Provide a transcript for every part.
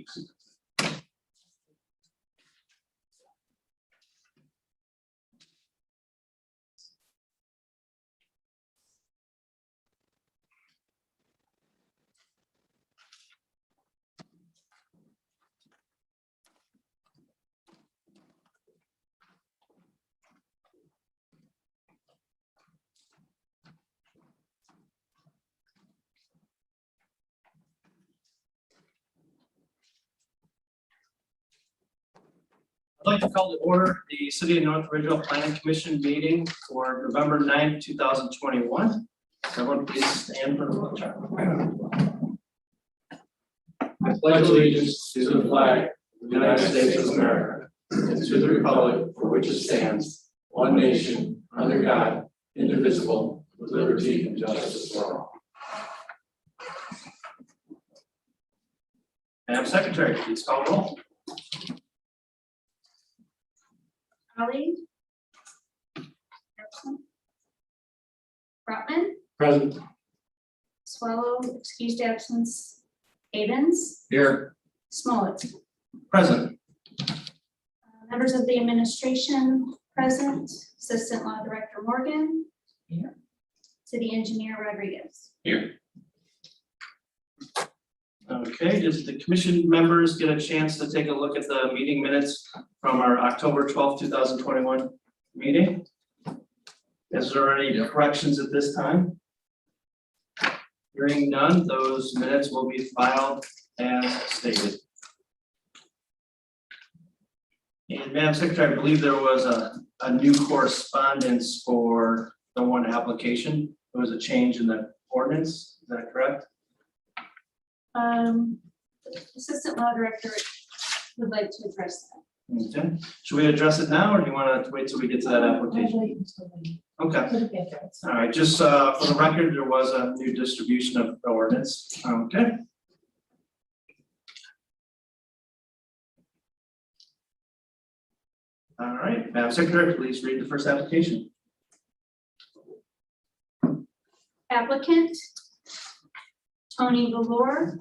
weeks. I'd like to call to order the City of North Ridgeville Planning Commission meeting for November 9th, 2021. Everyone please stand for the pledge. I pledge allegiance to the flag of the United States of America and to the republic for which it stands, one nation, under God, indivisible, with liberty and justice for all. Madam Secretary, please call roll. Ali. Brotman. Present. Swallow, excused absence. Havens. Here. Smollett. Present. Members of the administration present. Assistant Law Director Morgan. Here. City Engineer Rodriguez. Here. Okay, does the commission members get a chance to take a look at the meeting minutes from our October 12th, 2021 meeting? Is there any corrections at this time? Hearing none, those minutes will be filed as stated. And Madam Secretary, I believe there was a new correspondence for the one application. There was a change in the ordinance, is that correct? Assistant Law Director would like to address that. Okay, should we address it now or do you want to wait till we get to that application? Okay, all right, just for the record, there was a new distribution of the ordinance. Okay. All right, Madam Secretary, please read the first application. Applicant Tony Valor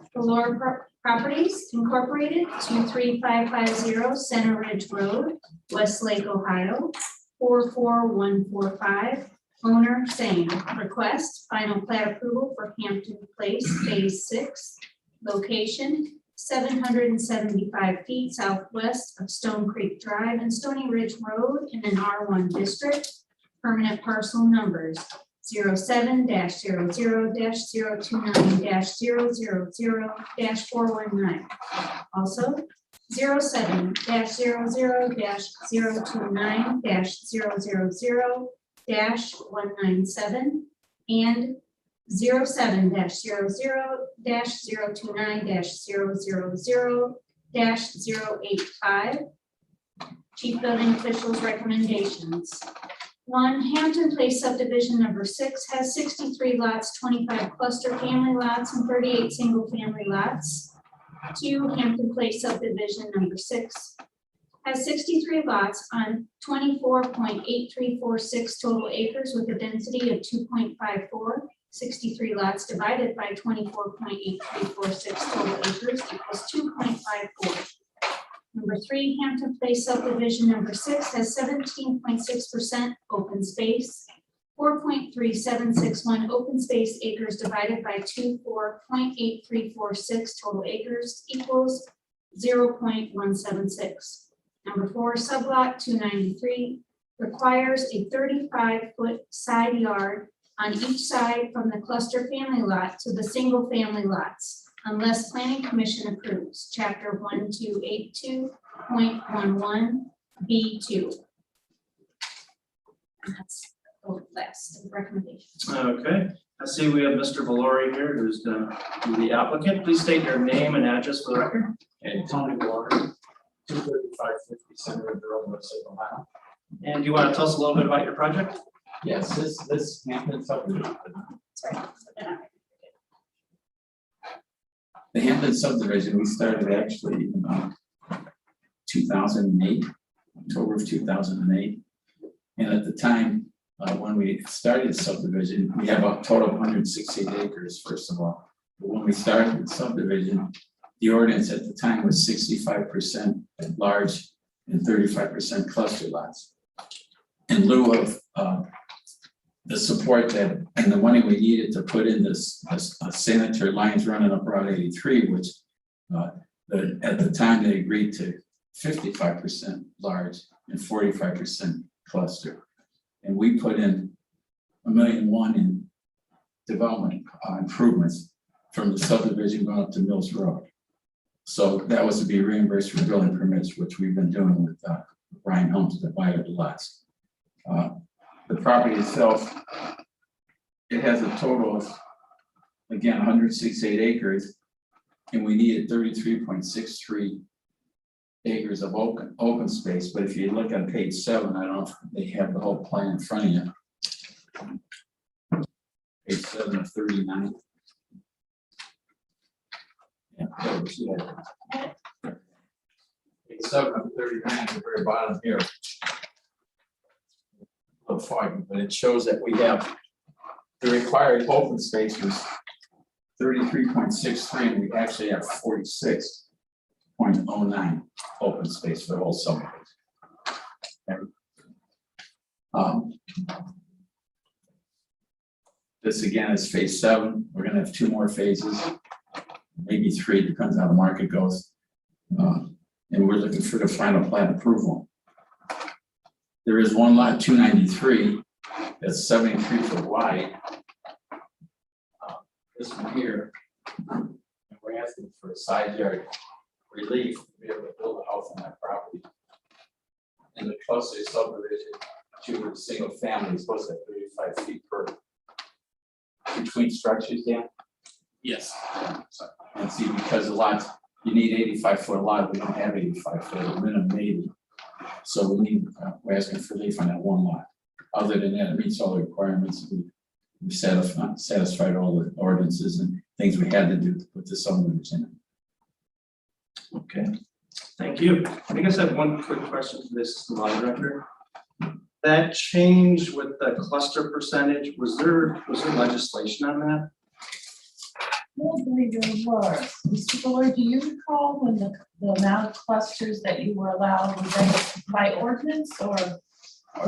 Properties Incorporated, 23550 Center Ridge Road, Westlake, Ohio, 44145. Owner same. Request final plat approval for Hampton Place Phase 6. Location 775 feet southwest of Stone Creek Drive and Stony Ridge Road in an R1 district. Permanent parcel numbers 07-00-029-000-419. Also 07-009-000-197 and 07-009-000-085. Chief Building Officials recommendations. 1, Hampton Place subdivision number 6 has 63 lots, 25 cluster family lots, and 38 single family lots. 2, Hampton Place subdivision number 6 has 63 lots on 24.8346 total acres with a density of 2.54. 63 lots divided by 24.8346 total acres equals 2.54. Number 3, Hampton Place subdivision number 6 has 17.6% open space, 4.3761 open space acres divided by 24.8346 total acres equals 0.176. Number 4, sublot 293 requires a 35-foot side yard on each side from the cluster family lot to the single family lots, unless Planning Commission approves, Chapter 1282.11B2. And that's the last recommendation. Okay, I see we have Mr. Valori here who's going to be the applicant. Please state your name and address for the record. And Tony Valori, 23550 Center Ridge Road, Westlake, Ohio. And do you want to tell us a little bit about your project? Yes, this Hampton subdivision. Sorry. The Hampton subdivision, we started actually in 2008, October of 2008. And at the time, when we started the subdivision, we have a total of 168 acres, first of all. But when we started the subdivision, the ordinance at the time was 65% large and 35% cluster lots. In lieu of the support that, and the money we needed to put in this sanitary lines running up Route 83, which at the time they agreed to 55% large and 45% cluster. And we put in $1.1 million in development improvements from the subdivision going up to Mills Road. So that was to be reimbursed for building permits, which we've been doing with Ryan Homes, the buyer of the lots. The property itself, it has a total of, again, 168 acres, and we needed 33.63 acres of open space. But if you look on page 7, I don't know if they have the whole plan in front of you. Page 7 of 39. Yeah, page 7 of 39 at the very bottom here. But it shows that we have the required open space was 33.63, and we actually have 46.09 open space for the whole subdivision. This again is phase 7. We're going to have 2 more phases, maybe 3, depends how the market goes. And we're looking for the final plan approval. There is one lot, 293, that's 73 foot wide. This one here, and we're asking for a side yard relief to be able to build a house on that property. And the cluster subdivision to a single family is supposed to have 35 feet per between structures, Dan? Yes. And see, because the lots, you need 85 foot lot, we don't have 85 foot, a minimum 80. So we need, we're asking for relief on that one lot. Other than that, it meets all the requirements. We satisfied all the ordinances and things we had to do to put the subdivision in. Okay, thank you. I guess I have one quick question for this law director. That change with the cluster percentage, was there legislation on that? I don't believe there was. Mr. Fuller, do you recall when the amount of clusters that you were allowed, was that by ordinance or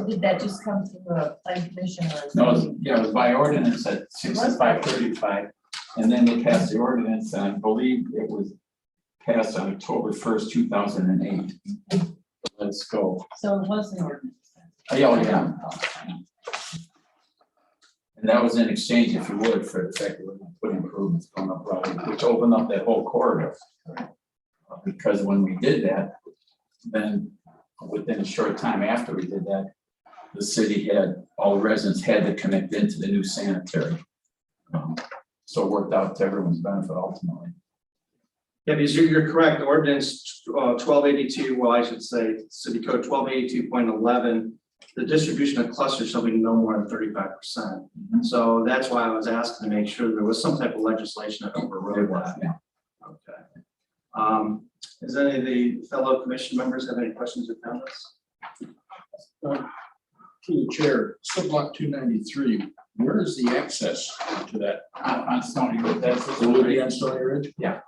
did that just come through a plan commission or? No, it was by ordinance at 6535, and then they passed the ordinance, and I believe it was passed on October 1st, 2008. Let's go. So it was an ordinance. Yeah. And that was in exchange, if you would, for the fact that we're going to put improvements going up Raleigh, which opened up that whole corridor. Because when we did that, then within a short time after we did that, the city had, all the residents had to connect into the new sanitary. So it worked out to everyone's benefit ultimately. Yeah, because you're correct. The ordinance 1282, well, I should say, city code 1282.11, the distribution of clusters shall be no more than 35%. So that's why I was asking to make sure there was some type of legislation that overrode that. Yeah. Okay. Does any of the fellow commission members have any questions or comments? To the chair, sublot 293, where is the access to that? On Stony Ridge, that's It will be on Stony Ridge? yeah.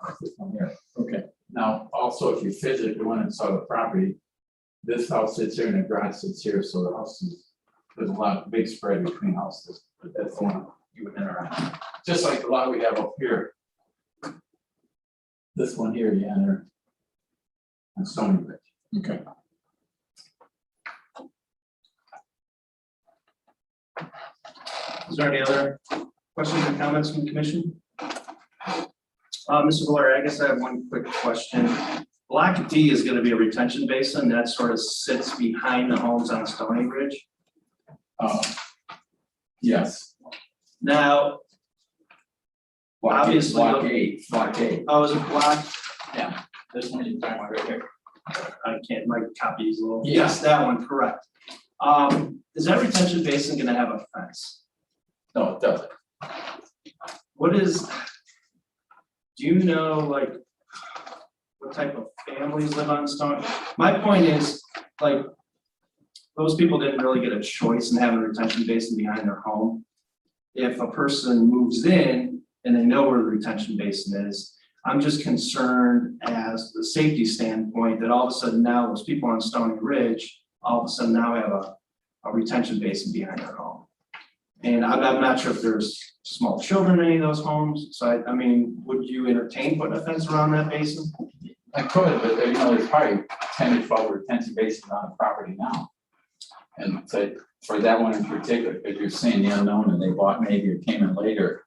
Yeah. Okay. Now, also, if you physically went and saw the property, this house sits here and the garage sits here, so the house is, there's a lot of big spread between houses, but that's the one you would interact. Just like the lot we have up here. This one here, yeah, they're on Stony Ridge. Okay. Is there any other questions or comments from the commission? Mr. Fuller, I guess I have one quick question. Block D is going to be a retention basin that sort of sits behind the homes on Stony Ridge. Yes. Now, obviously, Block 8, block 8. oh, is it block? Yeah, this one you're talking about right here. I can't, my copy is a little. Yeah. Yes, that one, correct. Is that retention basin going to have a fence? No, it doesn't. What is, do you know, like, what type of families live on Stone? My point is, like, those people didn't really get a choice in having a retention basin behind their home. If a person moves in and they know where the retention basin is, I'm just concerned as the safety standpoint that all of a sudden now those people on Stony Ridge, all of a sudden now have a retention basin behind their home. And I'm not sure if there's small children in any of those homes, so I mean, would you entertain putting a fence around that basin? I could, but you know, there's probably 10 to 12 retention basins on the property now. And so for that one in particular, because you're saying the unknown and they bought maybe or came in later.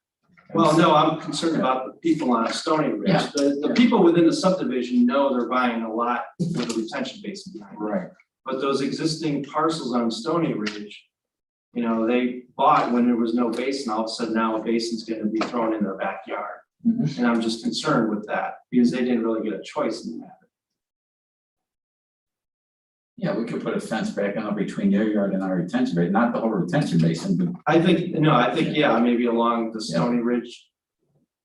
Well, no, I'm concerned about the people on Stony Ridge. Yeah. The people within the subdivision know they're buying a lot with a retention basin behind it. Right. But those existing parcels on Stony Ridge, you know, they bought when there was no basin, all of a sudden now a basin's gonna be thrown in their backyard. Mhm. And I'm just concerned with that, because they didn't really get a choice in that. Yeah, we could put a fence back on between your yard and our retention basin, not the whole retention basin, but I think, yeah, maybe along the Stony Ridge.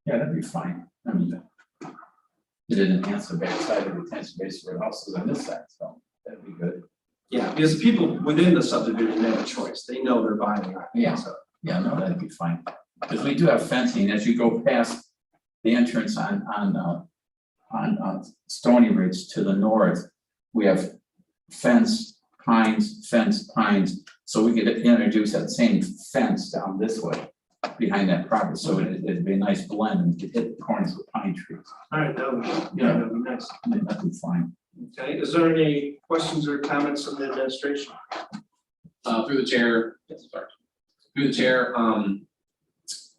yeah, that'd be fine. I mean, it didn't enhance the backside of the retention basin where the house is on this side, so that'd be good. Yeah, because the people within the subdivision have a choice. They know they're buying it. Yeah. So, Yeah, no, that'd be fine. Because we do have fencing as you go past the entrance on Stony Ridge to the north. We have fence, pines. So we could introduce that same fence down this way behind that property. So it'd be a nice blend and could hit the corners with pine trees. all right, that would, that'd be nice. I mean, that'd be fine. Okay, is there any questions or comments from the administration? Through the chair, sorry. Through the chair,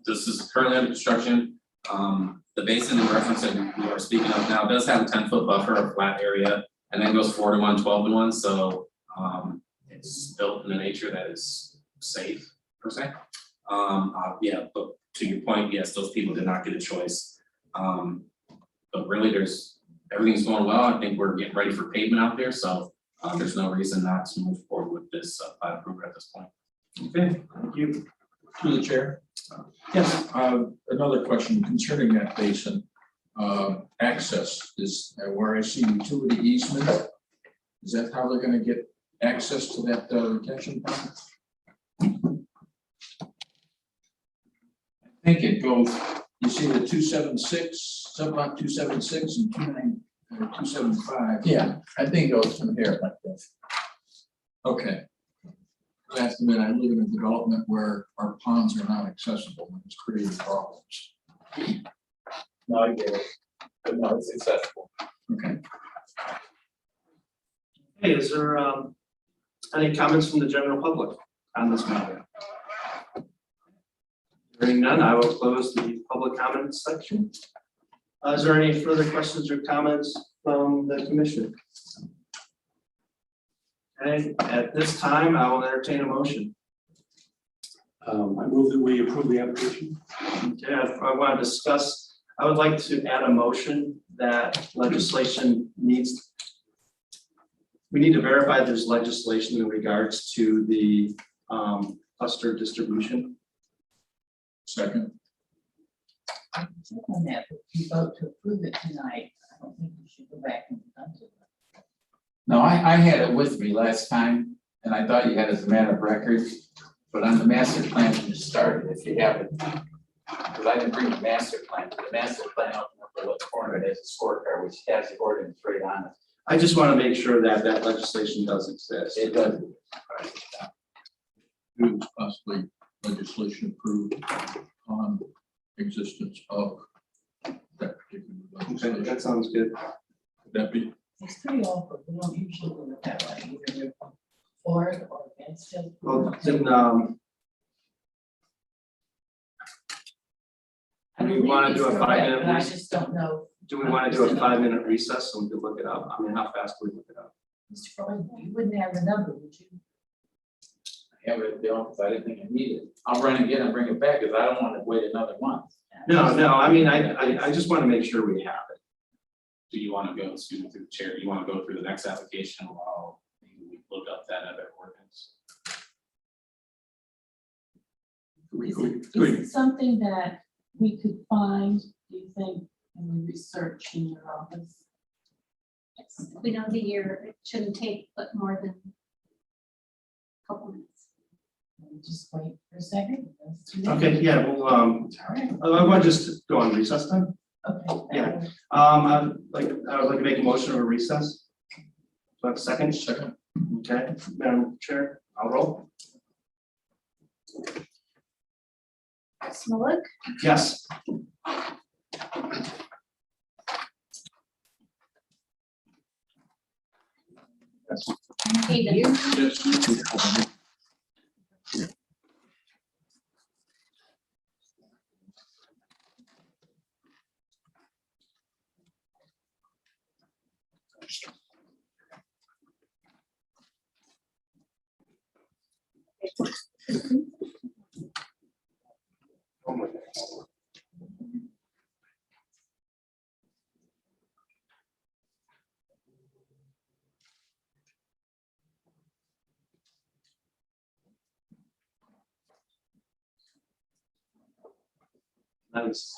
this is currently under construction. The basin in reference that we are speaking of now does have a 10-foot buffer, a flat area, and then goes 4-to-1, 12-to-1, so it's built in a nature that is safe per se. Yeah, but to your point, yes, those people did not get a choice. But really everything's going well. I think we're getting ready for pavement out there, so there's no reason not to move forward with this plat approval at this point. Okay, thank you. Through the chair, Yes, another question concerning that basin. Access is where I see utility easement. Is that how they're gonna get access to that retention pond? I think it goes, You see the 276, subblock 276 and 275. yeah, I think it goes from here like this. Okay. I have to admit, I live in a development where our ponds are not accessible and it's creating problems. No, I get it. But no, it's accessible. Okay. hey, is there any comments from the general public on this matter? Hearing none, I will close the public comments section. Is there any further questions or comments from the commission? Okay, at this time, I will entertain a motion. I move that we approve the application. Okay, I want to discuss, I would like to add a motion that legislation needs. We need to verify there's legislation in regards to the cluster distribution. Second. On that, if you vote to approve it tonight, I don't think we should go back and undo it. No, I had it with me last time, and I thought you had it as a matter of record, but on the master plan, you started, if you have it. Because I didn't bring the master plan, but the master plan up in the upper left corner, it has a scorecard, which has the ordinance right on it. I just want to make sure that that legislation does exist. It does. Could possibly legislation approved on existence of that particular Okay, legislation. that sounds good. Would that be? It's pretty awkward, we don't usually do it that way, either you're for it or against it. Well, then, do we want to do a It's correct, 5-minute but I recess? just don't know, Do we want to do a 5-minute recess so we can look it up? I mean, how fast do we look it up? Mr. Freud, you wouldn't have the number, would you? I have it down, because I didn't think I needed it. I'll run again and bring it back, because I don't want to wait another month. No, I mean, I just want to make sure we have it. Do you want to go, excuse me, through the chair, do you want to go through the next application while we look up that other ordinance? Is it something that we could find, do you think, when we research in your office? We know the year, it shouldn't take but more than a couple minutes. Maybe just wait for a second. Let's do that. Okay, yeah, well, All right. I want to just go on recess then. Okay. Yeah. I would like to make a motion of a recess. Do I have a second? Second. Okay, Madam Chair, I'll roll. Smolik, Yes. Hayden, Yes. Nice.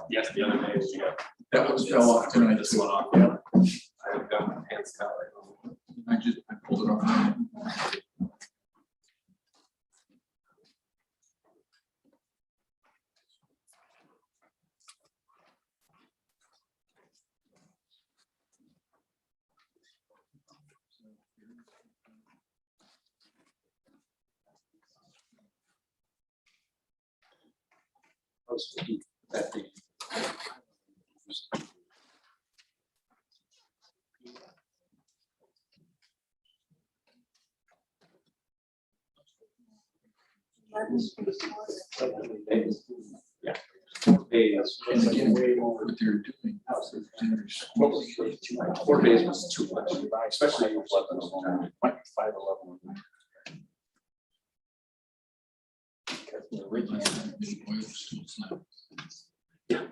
Yes, the other day, yeah. That one fell off tonight. This one off, yeah. I've got my hands cut right now. I pulled it off. That thing. Yeah. And again, what they're doing. they're 4 days was too much, especially with 11. Might be 5/11. Yeah.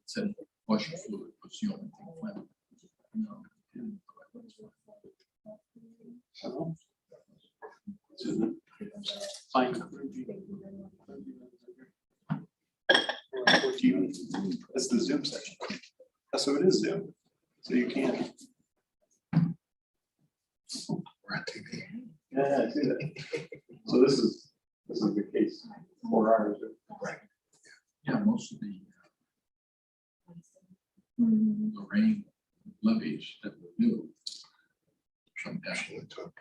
Said washing fluid was the only thing flammable. No. Fine. That's the Zoom section. So it is Zoom. So you can't. We're on TV. Yeah, I see that. So this is the case 4 hours. Right. Yeah, most of the Lorraine levies that were new. Some actually took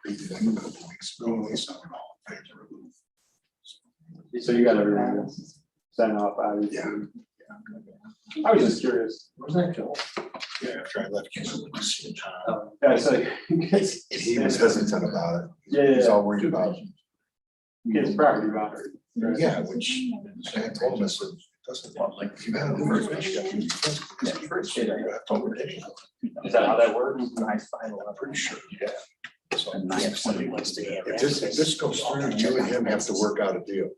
So you got everyone sign off, obviously. I was just curious. Where's that go? Yeah, after I left, Yeah, so you guys. he was hesitant about it. Yeah, He's all worried about, his property boundary. yeah, which I told him, I said, doesn't want, like, if you have a first, you got to use the first, you have to own it anyhow. Is that how that works? Nice final. I'm pretty sure, yeah. So if this goes through, you and him have to work out a deal.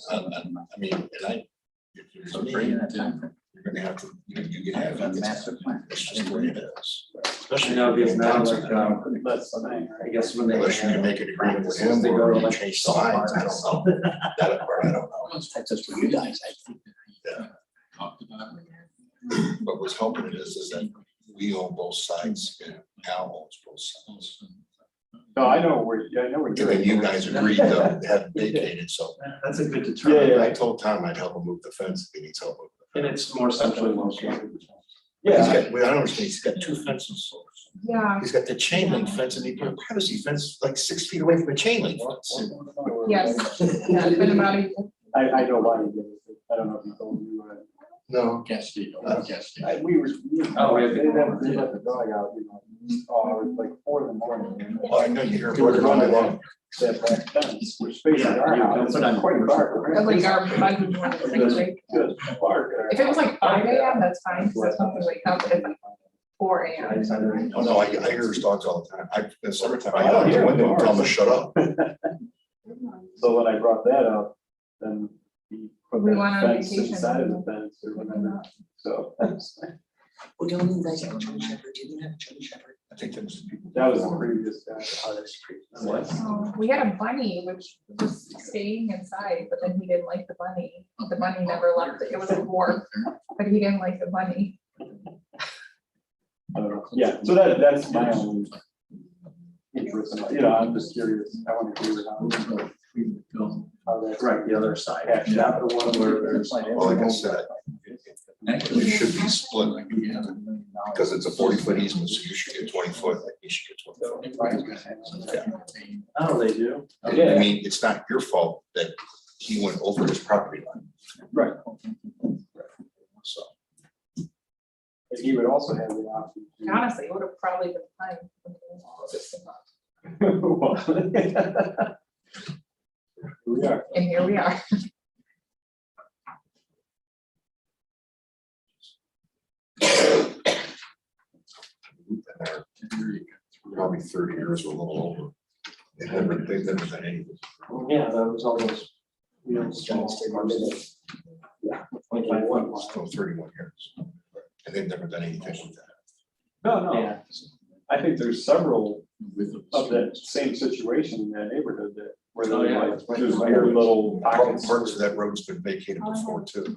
I mean, and if you're bringing that time, you're gonna have to, you can have a master plan. It's just the way it is. Especially. Because now, like, let's, I guess when they. Unless you can make an agreement with him or you change sides, I don't know. That part, I don't know. That's just for you guys, I think. Yeah. Talked about it. But what's helping it is that we own both sides and Al owns both sides. No, I know where, yeah, I know where. And then you guys agreed to have it vacated, so That's a good Yeah, determinant. yeah. I told Tom I'd help him move the fence if he needs help. And it's more centrally located. He's Yeah. got, well, I don't understand, he's got 2 fences. Yeah, He's got the chain link fence and he put a privacy fence like 6 feet away from the chain link fence. yes, yeah, it's been about a year. I know why he did it. I don't know if he told you. No, Castillo, Castillo. We were. Oh, yeah. They let the dog out, you know. Oh, it was like 4 in the morning. well, I know you hear about it all day long. That back fence, which faces our house, it's not quite dark. That's like our buddy morning, like, Good. Bark. if it was like 5 AM, that's fine, because that's when we wake up, but it's like 4 AM. Oh, no, I hear his dogs all the time. In the summertime, I go out the window and tell him to shut up. So when I brought that up, then he put We that went on fence vacation. inside of the fence or whatever, so. Well, don't you guys have a German Shepherd? Do you have a German Shepherd? I think that was people. That was the previous guy. What? Oh, we had a bunny which was staying inside, but then he didn't like the bunny. The bunny never left. It was a dwarf, but he didn't like the bunny. I don't know. Yeah, so that's my only interest in, you know, I'm just curious. I want to hear how that's right, the other side. Yeah, not the one where there's. Well, like I said, it should be split, because it's a 40-foot easement, so you should get 20 foot, he should get 20 foot. Oh, they do? I Yeah, mean, it's not your fault that he went over his property line, right. so. But he would also have the option. to- Honestly, it would have probably been fine. We are. And here we are. And they're probably 30 years or a little older. They've never done anything. Yeah, that was all those. You know, small parcels. Yeah. 25 foot wide. Still 31 years. And they've never done anything with that. No, no, Yeah. I think there's several With the- of that same situation in that neighborhood that where Oh, they're yeah. like, there's weird little pockets. Parts of that road's been vacated before too.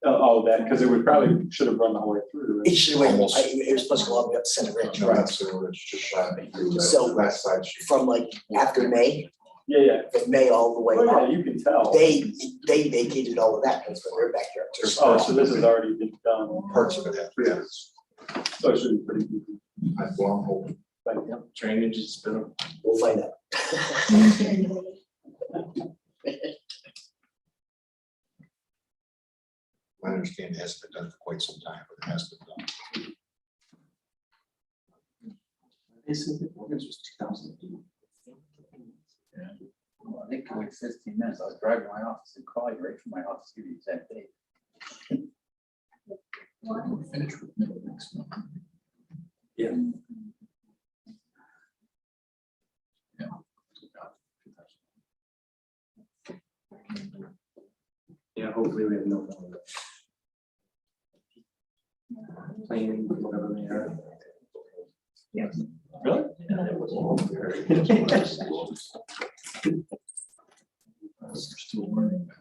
Oh, that, because it would probably should have run the whole way through. It should, wait, Almost. it was supposed to go all the way up to Center Ridge. No, that's the it's just through So- that last side street. From like after May, Yeah, yeah. from May all the way Oh, yeah, up, you can tell. they vacated all of that, because their backyard. Oh, so this has already been done. Parts of it have, yes. So it should be pretty easy. Well, I'm hoping. But, yeah. Drainage has been. We'll find out. I understand it hasn't been done for quite some time, but it has been done. They said the ordinance was 2008. Well, I think it was 15 minutes. I was driving to my office and called you right from my office, give you the exact date. We'll finish with middle next month. Yeah. Yeah. Yeah, hopefully we have no more. Planning, whatever they are. Really? Still learning that.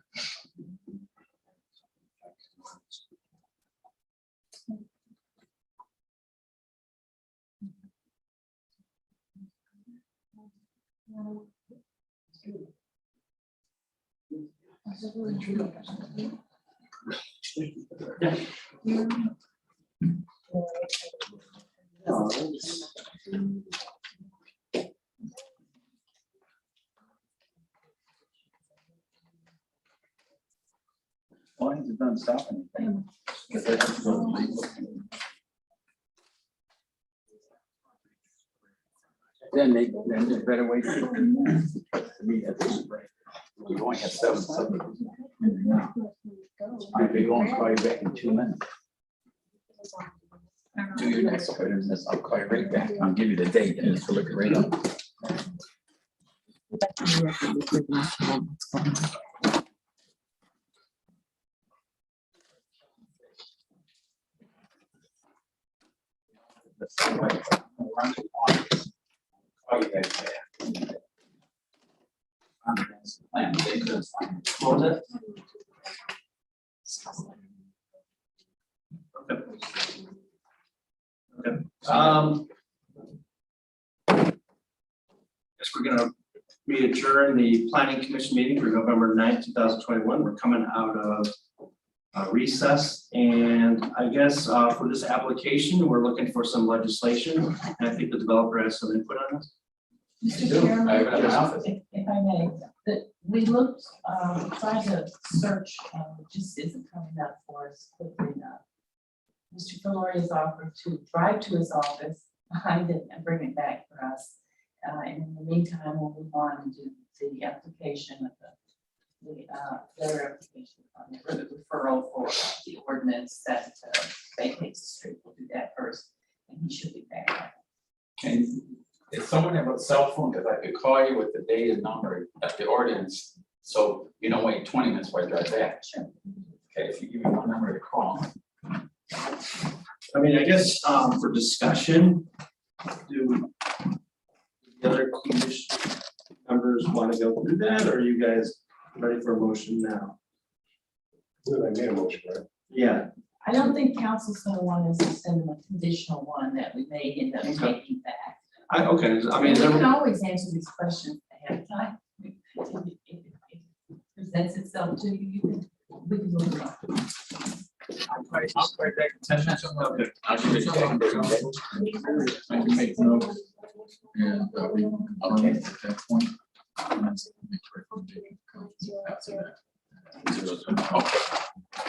Why has it done stop anything? Because they have to go to legal. Then there's better way to. To me, that's right. We only have 7 subdivisions. I'll be going to call you back in 2 minutes. Do your next ordinance, I'll call you right back. I'll give you the date and just look it right up. What was it? Okay. Okay. Guess we're gonna re-adjourn the planning commission meeting for November 9th, 2021. We're coming out of recess, and I guess for this application, we're looking for some legislation, and I think the developer has some input on this. Mr. Chairman, I have it in my office. if I may, that we looked, tried to search, just isn't coming up for us quickly enough. Mr. Filori has offered to drive to his office, find it, and bring it back for us. And in the meantime, we'll move on and do the application of the letter application on the referral for the ordinance that vacates the street. We'll do that first, and he should be back. And if someone have a cell phone, because I could call you with the date and number at the ordinance, so you don't wait 20 minutes while I drive back. Okay, if you give me one number to call. I mean, I guess for discussion, do the other commission members want to go through that, or are you guys ready for a motion now? I made a motion, right? Yeah, I don't think council's gonna want us to send them a conditional one that we may end up taking back. okay, I mean, We can there- always answer these questions ahead of time. presents itself to you, you can, we can move it on. I'll try back in 10 minutes. Okay. I can make notes. And we can confirm it at that point. And then make recommendation after that.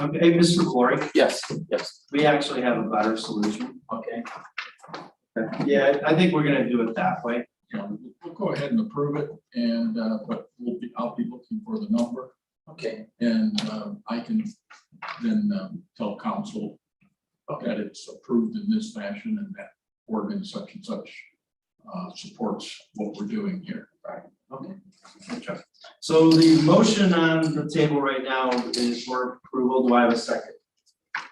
Okay, Mr. Glory, Yes, yes. we actually have a better solution. Okay. Yeah, I think we're gonna do it that way. You know, we'll go ahead and approve it and, but I'll be looking for the number. Okay. And I can then tell council that it's approved in this fashion and that ordinance such and such supports what we're doing here. Right. Okay. So the motion on the table right now is for approval. Do I have a second?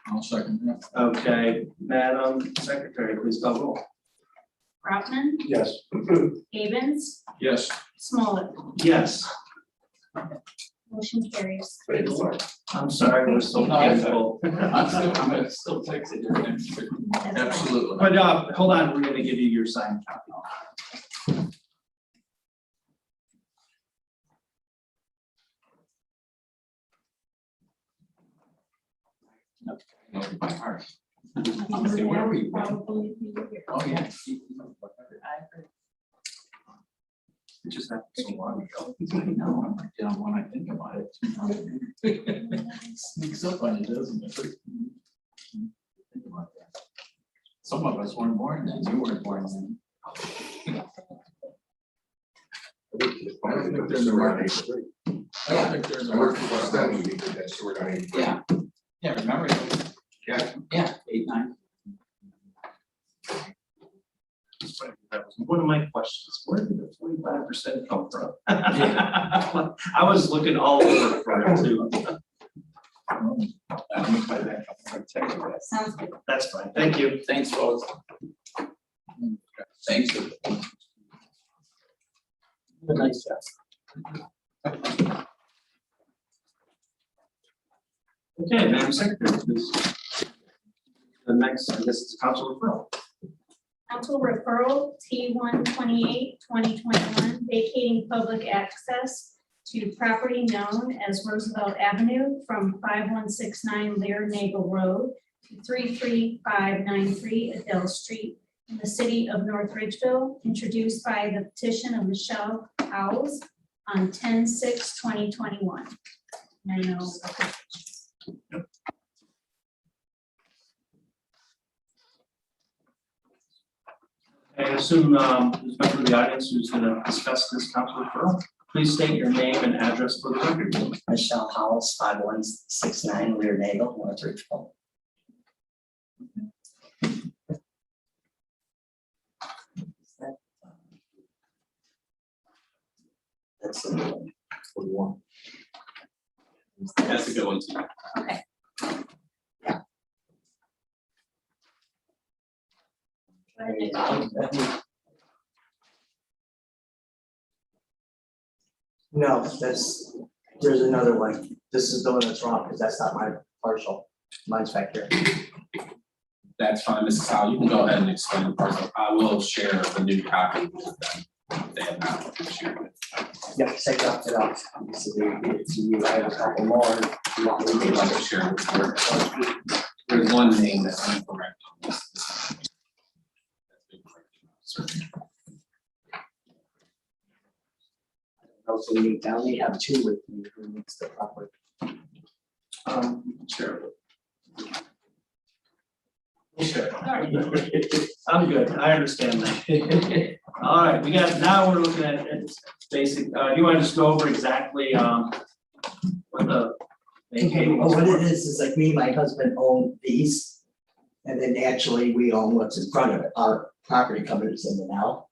I'll second that. Okay, Madam Secretary, please call roll. Brotman, Yes. Havens, Yes. Smollett, Yes. motion carries. I'm sorry, we're so painful. I'm gonna still text it. Absolutely. But hold on, we're gonna give you your signed copy. By heart. Okay, where are we? Probably if you were here. Oh, yeah. I agree. It just happened so long ago. I know, I'm like, yeah, when I think about it. Sneaks up on you, doesn't it? Think about that. Some of us weren't born then, you weren't born then. I don't think they're in the market. I don't think they're in the I worked for West End, market. we did that sewer down 83. Yeah. Yeah, remember? Yeah. Yeah, 8, 9. That was one of my questions. Where did the 45% come from? I was looking all over for it too. Sounds good. That's fine. Thank you. Thanks, folks. Thanks. Nice job. Okay, Madam Secretary, please. The next, I guess it's council referral. Council referral T-128-2021, vacating public access to property known as Roosevelt Avenue from 5169 Lear Nagel Road to 33593 Adele Street in the city of North Ridgeville, introduced by the petition of Michelle Howes on 10/6/2021. I know. I assume there's a member of the audience who's going to discuss this council referral. Please state your name and address for the record. Michelle Howells, 5169 Lear Nagel, North Ridgeville. That's the new one. That's a good one too. Okay. No, there's another one. This is the one that's wrong, because that's not my partial. Mine's back here. That's fine, Mrs. Howe, you can go ahead and explain the parcel. I will share the new copy with them. They have not shared it. Yeah, I dropped it off. So if you have a couple more, you want me We'd to- like to share with the board. There's one name that's incorrect on this. Also, we only have two with me who needs the proper. Sure. Sure. I'm good. I understand that. All right, now we're looking at basic, you want to just go over exactly, what the. Okay, well, what it is like me and my husband own these. And then actually we own what's in front of it, our property company's in the now.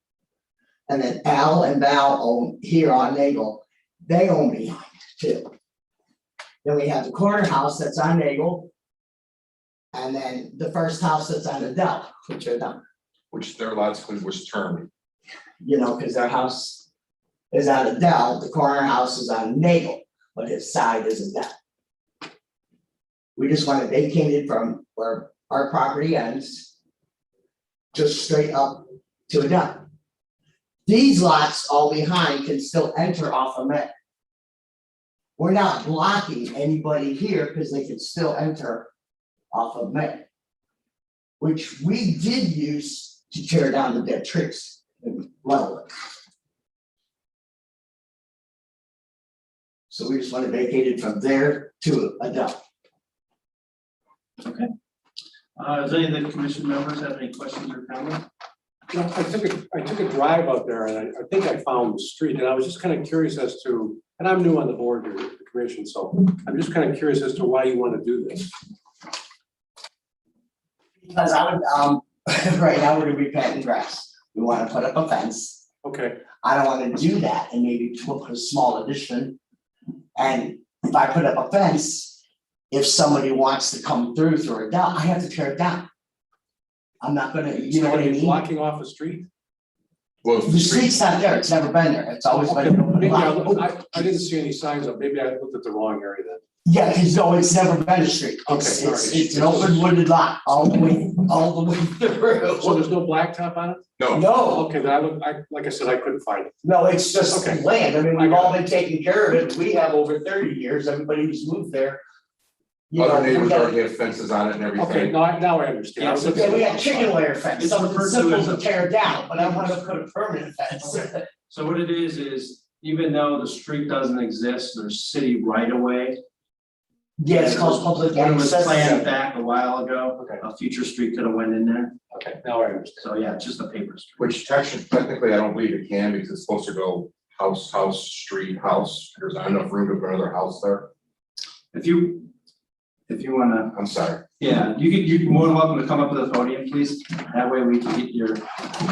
And then Al and Val own here on Nagel, they own behind too. Then we have the corner house that's on Nagel. And then the first house that's on Adele, which are done, Which their lots was termed. you know, because their house is on Adele, the corner house is on Nagel, but his side is Adele. We just want to vacate it from where our property ends, just straight up to Adele. These lots all behind can still enter off of it. we're not blocking anybody here because they could still enter off of May. Which we did use to tear down the dead trees and level it. So we just want to vacate it from there to a dump. Does any of the commission members have any questions or comments? You know, I took a drive out there and I think I found the street and I was just kind of curious as to, and I'm new on the board here, the commission, so I'm just kind of curious as to why you want to do this. Because I would, right now we're gonna be planting grass. We want to put up a fence. Okay, I don't want to do that and maybe put a small addition. And if I put up a fence, if somebody wants to come through a dump, I have to tear it down. I'm not gonna, you know what I you're mean? blocking off a street? Well, if The street's not there, it's never been there, it's always Okay, been. maybe I didn't see any signs of, maybe I looked at the wrong area then. Yeah, because no, it's never been a street, it's, Okay, all right. it's an open wooded lot, all the way through. So there's no blacktop on it? no, No, Okay, then like I said, I couldn't find it. no, it's just Okay. land, I mean, we've all been taking care of it, we have over 30 years, everybody who's moved there. You know, other neighbors we got- already have fences on it and Okay, everything. now I understand. I was looking Yeah, at- we got chicken wire fence, It's something referred to simple as to a- tear down, but I want to put a permanent fence. So what it is even though the street doesn't exist, there's city right of way. Yeah, it's called public When it was access. planned back a while ago, Okay. a future street could have went in there, Okay, now I understand. so yeah, it's just a paper street. Which technically, I don't believe it can because it's supposed to go house, street, house. There's not enough room to put another house there. If you wanna, I'm sorry. yeah, you're more than welcome to come up to the podium, please, that way we can get your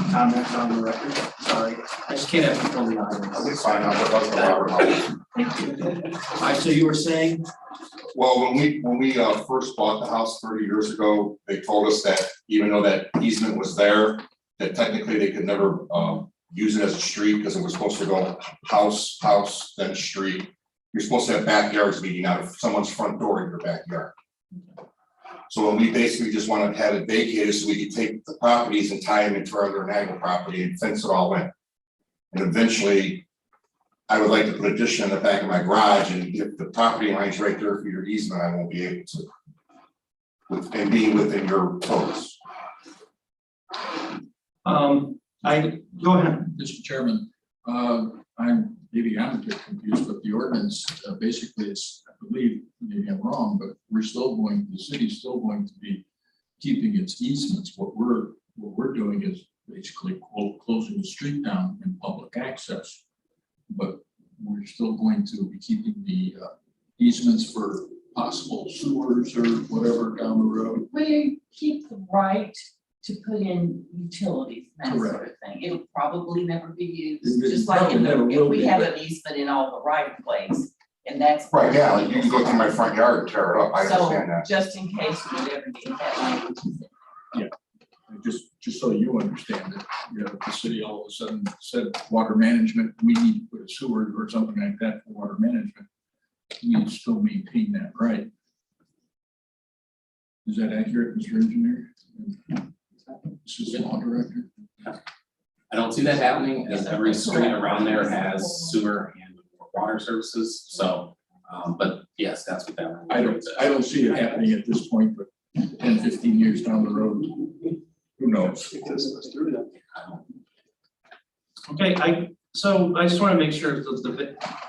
comments on the record, sorry, I just can't have people in the audience. It's fine, I'll put the Robert house. All right, so you were saying, Well, when we first bought the house 30 years ago, they told us that even though that easement was there, that technically they could never use it as a street because it was supposed to go house, then street. You're supposed to have backyards meeting out of someone's front door in your backyard. So when we basically just wanted to have it vacated so we could take the properties and tie them into our other angle property and fence it all in. And eventually, I would like to put addition in the back of my garage, and if the property line's right there for your easement, I won't be able to. And being within your codes. go ahead. Mr. Chairman, maybe I'm a bit confused, but the ordinance basically is, I believe, maybe I'm wrong, but the city's still going to be keeping its easements. What we're doing is basically closing the street down in public access. But we're still going to be keeping the easements for possible sewers or whatever down the road. We keep the right to put in utilities and that sort of thing. It'll probably never be used, It just like probably never if will we be, have but- an easement in all the right of ways. And that's. Right, yeah, like you can go through my front yard and tear it up, I So understand that. just in case we ever need that language. Just so you understand it, the city all of a sudden said water management, we need to put a sewer or something like that for water management. We need to still maintain that, right? Is that accurate, Mr. Engineer? Assistant Law Director? I don't see that happening, as every street around there has sewer and water services, so, but yes, that's what that. I don't see it happening at this point, but 10, 15 years down the road, who knows? Okay, so I just want to make sure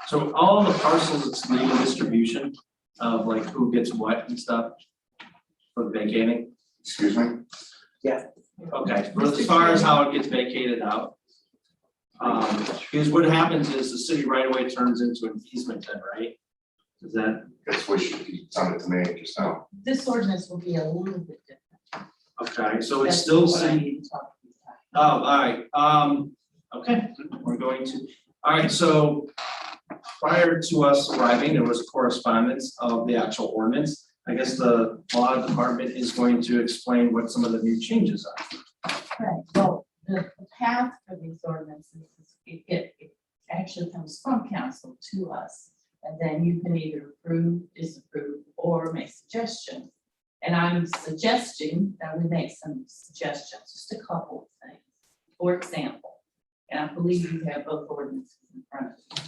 so all the parcels, it's legal distribution of like who gets what and stuff for vacating. Excuse me? Okay, but as far as how it gets vacated out. Because what happens is the city right away turns into an easement then, right? Is that, That's what you sounded to me just now. This ordinance will be a little bit different. okay, so it's That's still what I city. need to talk to you about. Oh, all right, okay, we're going to, all right, so prior to us arriving, there was correspondence of the actual ordinance. I guess the law department is going to explain what some of the new changes are. Right, well, the path for these ordinances is it actually comes from council to us. And then you can either approve, disapprove, or make suggestions. And I'm suggesting that we make some suggestions, just a couple of things. For example, and I believe you have both ordinances in front of you.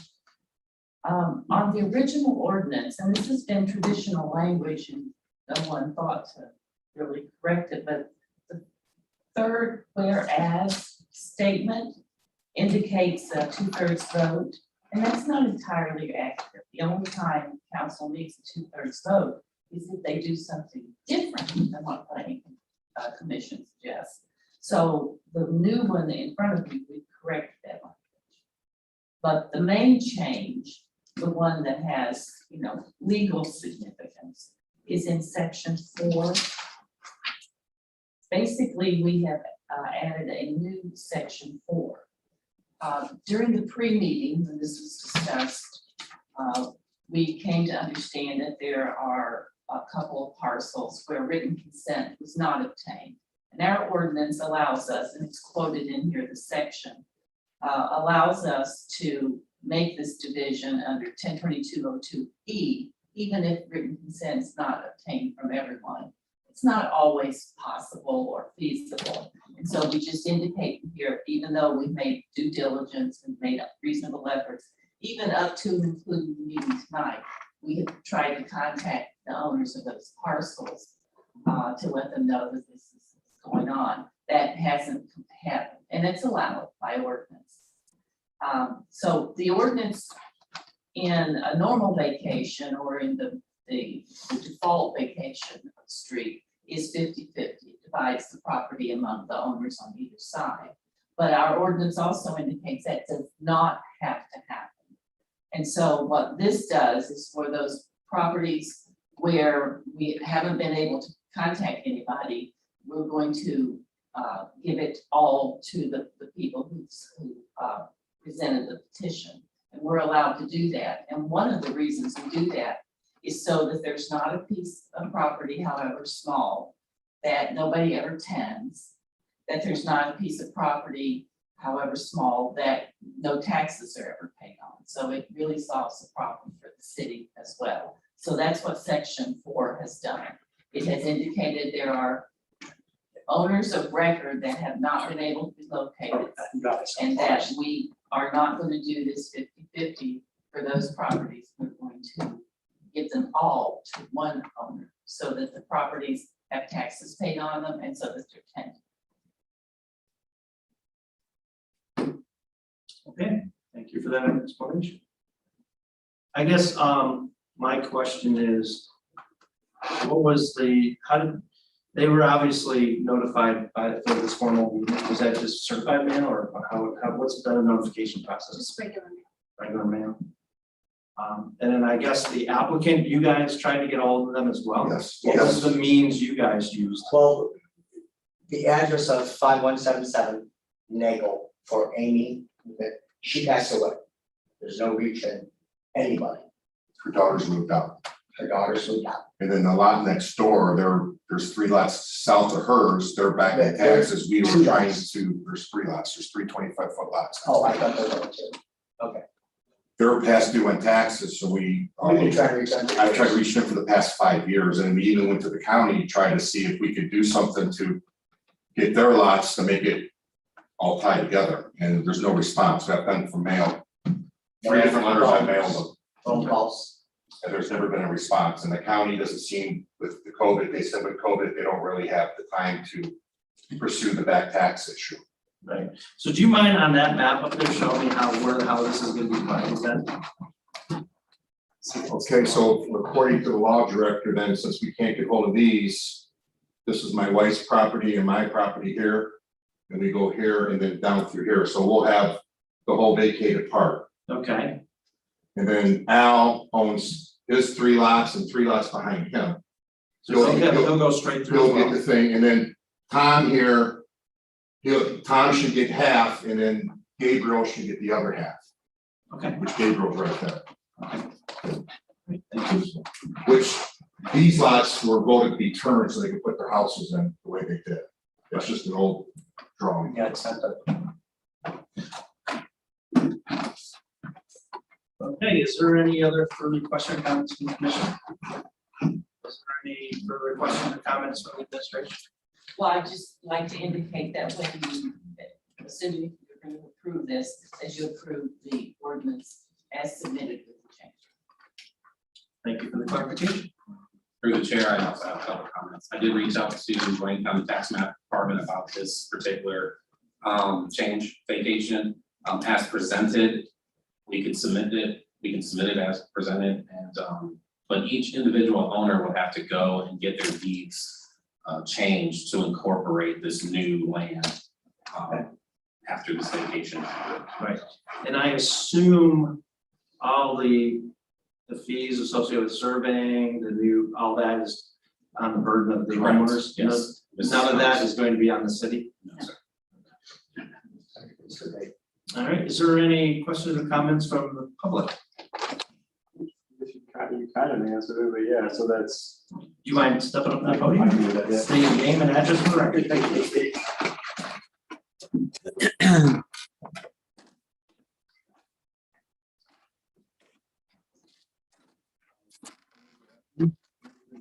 On the original ordinance, and this has been traditional language and no one thought to really correct it, but the third whereas statement indicates a 2/3 vote, and that's not entirely accurate. The only time council needs a 2/3 vote is if they do something different than what planning commission suggests. So the new one in front of you, we correct that language. But the main change, the one that has, legal significance, is in section 4. Basically, we have added a new section 4. During the pre-meeting, when this was discussed, we came to understand that there are a couple of parcels where written consent was not obtained. And our ordinance allows us, and it's quoted in here, the section, allows us to make this division under 102202E, even if written consent is not obtained from everyone. It's not always possible or feasible. And so we just indicate here, even though we've made due diligence and made reasonable efforts, even up to and including the meeting tonight, we have tried to contact the owners of those parcels to let them know that this is going on. That hasn't happened, and it's allowed by ordinance. So the ordinance in a normal vacation or in the default vacation of the street is 50-50. It divides the property among the owners on either side. But our ordinance also indicates that does not have to happen. And so what this does is for those properties where we haven't been able to contact anybody, we're going to give it all to the people who presented the petition. And we're allowed to do that. And one of the reasons we do that is so that there's not a piece of property, however small, that nobody ever tends, that there's not a piece of property, however small, that no taxes are ever paid on. So it really solves the problem for the city as well. So that's what section 4 has done. It has indicated there are owners of record that have not been able to be located, and that we are not going to do this 50-50 for those properties. We're going to give them all to one owner so that the properties have taxes paid on them and so that they're tenanted. Okay, thank you for that explanation. I guess, my question is, what was they were obviously notified for this formal meeting. Was that just certified mail or what's the notification process? Just regular mail. Regular mail? And then I guess the applicant, you guys tried to get all of them as well? Yes. What was the means you guys used? Well, the address of 5177 Nagel for Amy, that she passed away. There's no reaching anybody. Her daughter's moved out. Her daughter's moved out. And then the lot next door, there's 3 lots south of hers, they're back in taxes. We were Two trying lots. to, there's 3 lots, there's 3 25-foot lots. Oh, I thought there were 2. Okay. They're past due on taxes, so we. We can try to reach out. I've tried reaching them for the past 5 years, and we even went to the county, tried to see if we could do something to get their lots to make it all tied together, and there's no response. I've done for mail. 3 different letters I mailed them, Phone calls. and there's never been a response, and the county doesn't seem, with the COVID, they said with COVID, they don't really have the time to pursue the back tax issue. Right, so do you mind on that map up there showing me how this is gonna be applied, is that? Okay, so according to the law director, then, since we can't get hold of these, this is my wife's property and my property here, and we go here and then down through here, so we'll have the whole vacated part. Okay, And then Al owns his 3 lots and 3 lots behind him. so he'll go straight through as He'll get well. the thing, and then Tom here, Tom should get half, and then Gabriel should get the other half, Okay, which Gabriel's right there. great, thank you. Which these lots were voted to be turned so they could put their houses in the way they did. It's just an old drawing. Yeah, it's not the. Okay, is there any other further question or comments from the commission? Is there any further questions or comments from the administration? Well, I'd just like to indicate that when you, assuming you're going to approve this, as you approve the ordinance as submitted with the Thank you for the clarification. Through the chair, I also have a couple of comments. I did reach out to Wayne County Tax Map Department about this particular change vacation. As presented, we can submit it as presented, and but each individual owner will have to go and get their deeds changed to incorporate this new land after this vacation. Right, and I assume all the fees associated with surveying, all that is on the burden of the Correct. homeowners. Yes. None of that is going to be on the city. No, sir. All right, is there any questions or comments from the public? You kind of answered it, but yeah, so that's. Do you mind stepping up to the I podium? can do that, yeah. State your name and address for the record.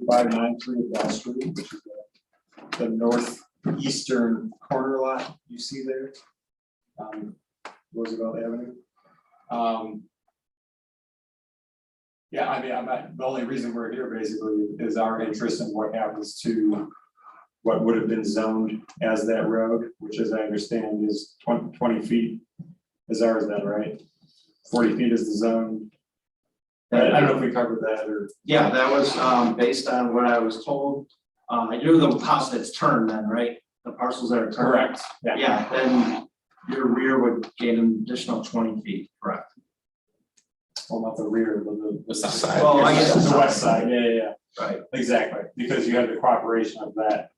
593 Wall Street, which is the northeastern corner lot you see there. Roosevelt Avenue. Yeah, I mean, the only reason we're here basically is our interest in what happens to what would have been zoned as that road, which as I understand is 20 feet is ours then, right? 40 feet is the zone. I don't know if we covered that or. Yeah, that was based on what I was told. You're the house that's turned then, right? The parcels that are turned. Correct, yeah. Yeah, then your rear would gain an additional 20 feet, correct? Well, not the rear, but The side. Well, I guess the west side, yeah. Right. Exactly, because you have the cooperation of that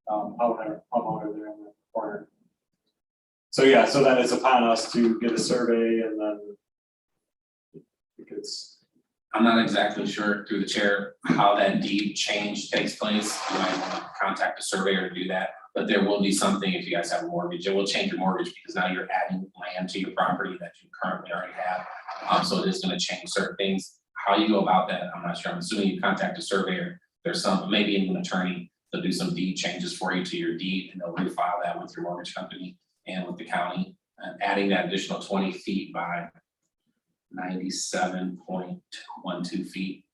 homeowner there in the corner. So yeah, so then it's upon us to get a survey and then it's. I'm not exactly sure through the chair how that deed change takes place. You might want to contact a surveyor to do that, but there will be something if you guys have a mortgage. It will change your mortgage because now you're adding land to your property that you currently already have. So it is going to change certain things. How you go about that, I'm not sure. I'm assuming you contact a surveyor. There's some, maybe even an attorney. They'll do some deed changes for you to your deed, and they'll refile that with your mortgage company and with the county. And adding that additional 20 feet by 97.12 feet.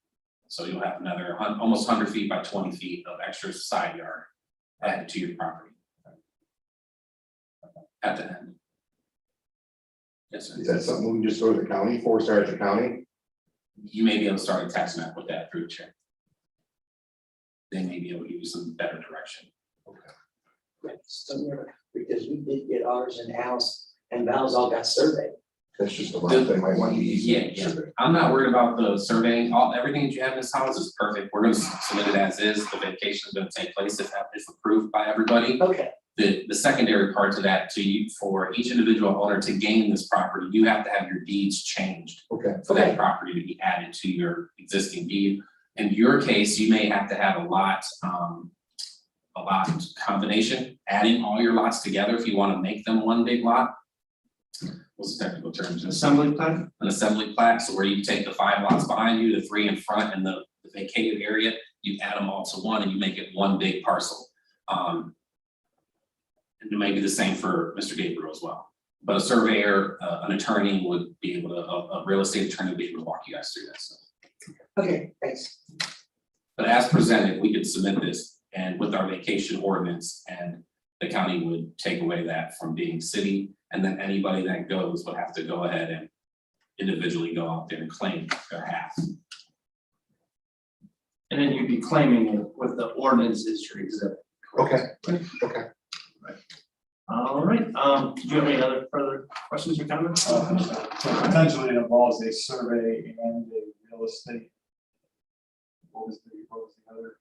So you'll have another almost 100 feet by 20 feet of extra side yard added to your property at the end. Yes, sir. Is that something we can just go to the county for, start at the county? You may be able to start a tax map with that through the chair. They may be able to give you some better direction. Similar, because we did get ours in house and Val's all got surveyed. That's just a lot they might want to use. Yeah. I'm not worried about the surveying. Everything that you have in this house is perfect. We're gonna submit it as is. The vacation is gonna take place if approved by everybody. Okay. The secondary part to that, for each individual owner to gain this property, you have to have your deeds changed Okay. for that property to be added to your existing deed. In your case, you may have to have a lot combination, adding all your lots together if you want to make them one big lot. What's the technical term? Assembly plan? An assembly plat, so where you take the 5 lots behind you, the 3 in front, and the vacated area, you add them all to one and you make it one big parcel. And it may be the same for Mr. Gabriel as well. But a surveyor, an attorney would be able to, a real estate attorney would be able to walk you guys through that stuff. Okay, thanks. But as presented, we could submit this and with our vacation ordinance, and the county would take away that from being city. And then anybody that goes would have to go ahead and individually go out there and claim their half. And then you'd be claiming it with the ordinance as your exhibit. Okay, okay. All right, do you have any other further questions or comments? So potentially it involves a survey and a real estate. What was the other?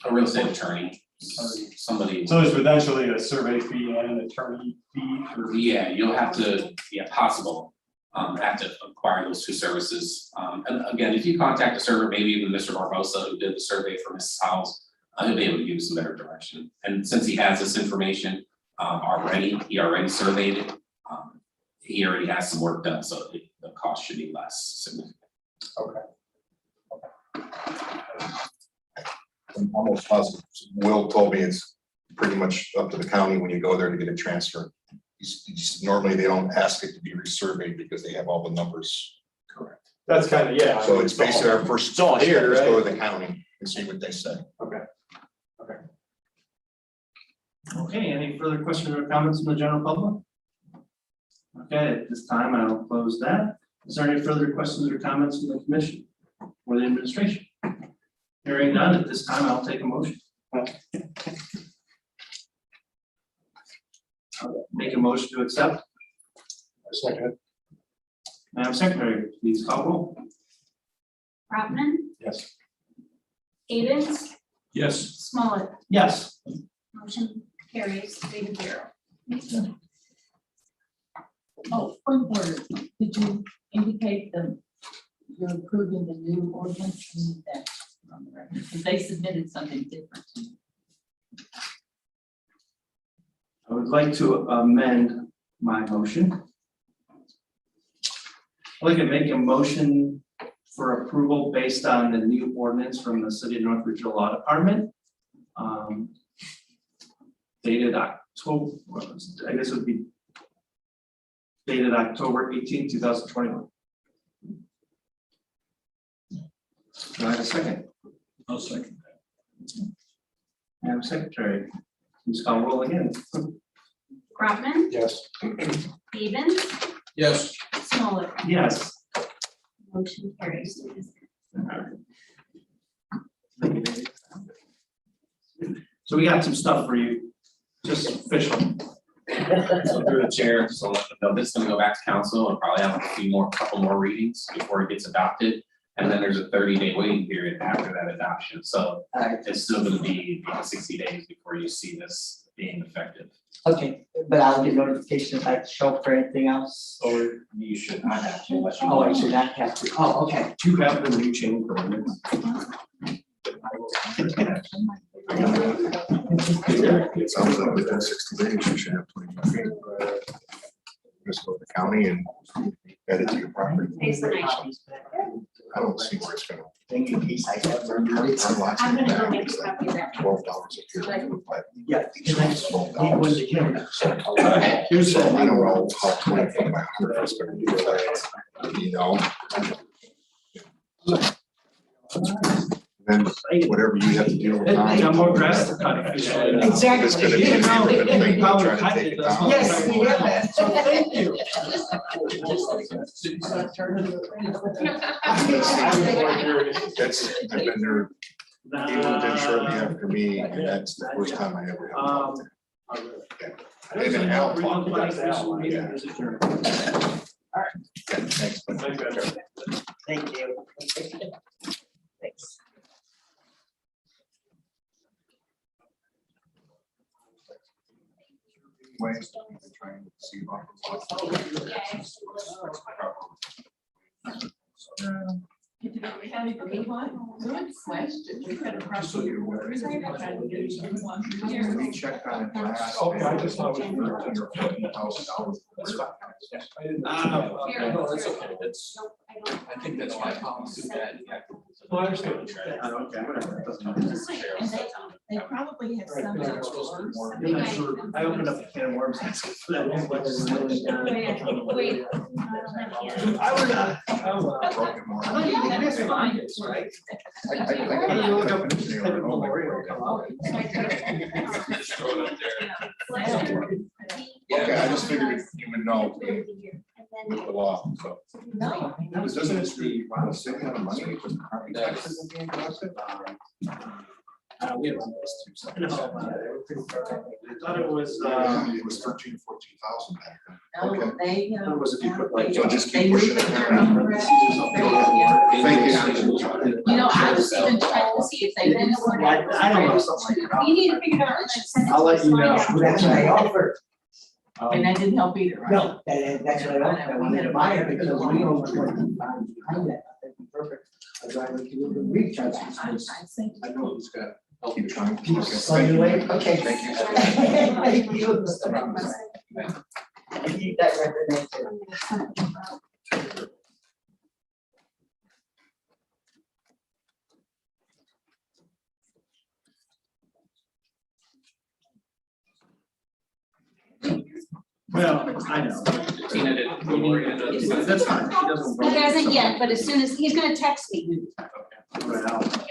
A real estate attorney, somebody. So there's potentially a survey fee and an attorney fee for. Yeah, you'll have to, possible, have to acquire those 2 services. And again, if you contact a surveyor, maybe even Mr. Barbosa, who did the survey for Mrs. House, he'll be able to give you some better direction. And since he has this information he already surveyed it, he already has some work done, so the cost should be less significant. Okay. I'm almost positive. Will told me it's pretty much up to the county when you go there to get a transfer. Normally they don't ask it to be resurveyed because they have all the numbers. Correct. That's kind of, yeah. I So mean, it's basically our first. It's all here, Let's go right? to the county and see what they say. Okay, any further questions or comments from the general public? Okay, at this time, I'll close that. Is there any further questions or comments from the commission or the administration? Hearing none, at this time, I'll take a motion. I'll make a motion to accept. Second. Madam Secretary, please call roll. Brotman, Yes. Stevens, Yes. Smollett, Yes. motion carries 3-0. Oh, point of order, did you indicate you're approving the new ordinance? We need that on the record, because they submitted something different. I would like to amend my motion. I'd like to make a motion for approval based on the new ordinance from the City of North Ridgeville Law Department. Dated October, I guess it would be dated October 18, 2021. Do I have a second? I'll second Madam Secretary, please call roll again. Brotman, Yes. Stevens, that. Yes. Smollett, Yes. motion carries. So we got some stuff for you, just official. So through the chair, just to let them know, this is gonna go back to council and probably have a couple more readings before it gets adopted. And then there's a 30-day waiting period after that adoption, so it's still gonna be 60 days before you see this being effective. Okay, but I'll get notification if I have to show up for anything else, or, You should not have to unless you. oh, I should not have to, oh, okay. Do you have the new change ordinance? It sounds like within 60 days, you should have 25 feet. Just go to the county and add it to your property. I don't see where it's gonna. Thank you, Keith. I have Our lots I'm in gonna go back make is a like copy of that. $12 a year. Yeah, because I need one to carry. Here's So I don't the, know how 20 by 100 is gonna be, like, you know? Then whatever you have to deal with. I'm more drastic cut. Exactly. It's gonna be a different thing than trying to take it down. Yes, we have that, so thank you. That's, I've been there, he moved in shortly after me, and that's the first time I ever had. And then Al talked about that. Yeah. Yeah, thanks. Thank you. Thanks. Ways that we've been trying to see about. Good question. We could have Just so you're aware. Check on it last. Okay, I just thought we were- That's fine. I didn't- No, that's okay, that's, I think that's my policy that. No, I understand. They probably have Right, some. they're not supposed to be more. I'm not sure. I opened up a can of worms asking for that. Wait. I would not. Broken more. I thought you could just find it, right? Okay, I just figured you would know with the law, so. No. Doesn't it be, wow, saving out of money because property taxes are being collected? We have on those two. So, no, I thought it was, It was 13,000 to 14,000 back then. No, they. it was if you put like. So just They keep pushing moved it their down. own rest. Thank you. You know, I was even trying to see if they didn't. I don't know, something like You need to figure it out and then send it to I'll let you know. us. That's what I offered. And that didn't help either, right? No, that's what I offered. I wanted to buy it because we don't want to behind that. That'd be perfect. I'd rather we can reach our. I know he's got. Keep trying. So you wait, okay. Thank you. Thank you. I need that recognition. Well, I know. Tina did, Lori did. That's fine, she doesn't. He hasn't yet, but as soon as, he's gonna text me. Right, I'll-